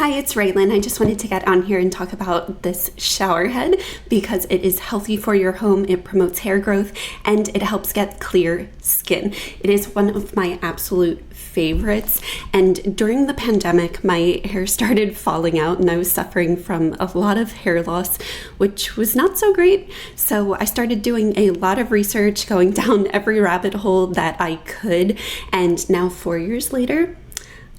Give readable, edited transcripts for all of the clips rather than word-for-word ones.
Hi, it's Raylan. I just wanted to get on here and talk about this shower head because it is healthy for your home, it promotes hair growth, and it helps get clear skin. It is one of my absolute favorites, and during the pandemic my hair started falling out and I was suffering from a lot of hair loss, which was not so great. So I started doing a lot of research, going down every rabbit hole that I could, and now 4 years later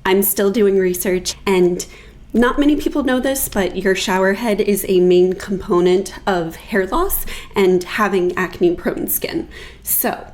I'm still doing research. And not many people know this, but your shower head is a main component of hair loss and having acne-prone skin. So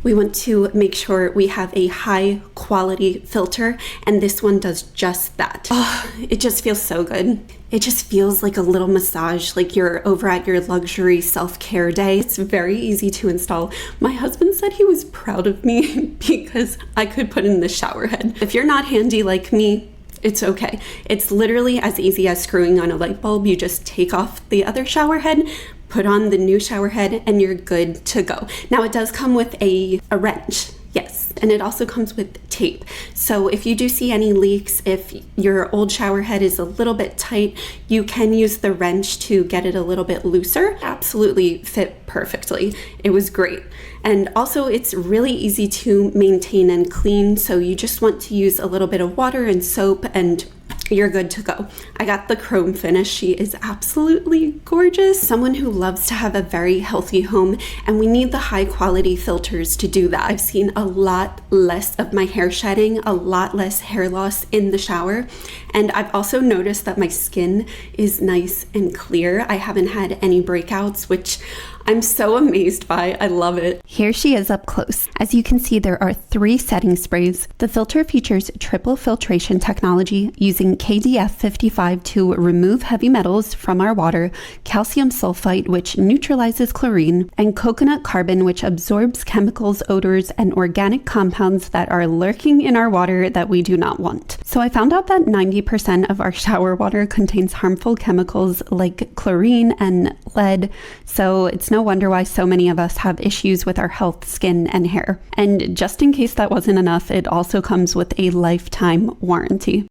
we want to make sure we have a high quality filter, and this one does just that. Oh, it just feels so good. It just feels like a little massage, like you're over at your luxury self-care day. It's very easy to install. My husband said he was proud of me because I could put in the shower head. If you're not handy like me, it's okay. It's literally as easy as screwing on a light bulb. You just take off the other shower head, put on the new shower head, and you're good to go. Now it does come with a wrench, yes, and it also comes with tape. So if you do see any leaks, if your old shower head is a little bit tight, you can use the wrench to get it a little bit looser. Absolutely fit perfectly. It was great. And also it's really easy to maintain and clean, so you just want to use a little bit of water and soap and you're good to go. I got the chrome finish. She is absolutely gorgeous. Someone who loves to have a very healthy home, and we need the high quality filters to do that. I've seen a lot less of my hair shedding, a lot less hair loss in the shower, and I've also noticed that my skin is nice and clear. I haven't had any breakouts, which I'm so amazed by. I love it. Here she is up close. As you can see, there are 3 setting sprays. The filter features Triple-Filtration Technology using KDF 55 to remove heavy metals from our water, calcium sulfite, which neutralizes chlorine, and coconut carbon, which absorbs chemicals, odors, and organic compounds that are lurking in our water that we do not want. So I found out that 90% of our shower water contains harmful chemicals like chlorine and lead, so it's no wonder why so many of us have issues with our health, skin, and hair. And just in case that wasn't enough, it also comes with a lifetime warranty.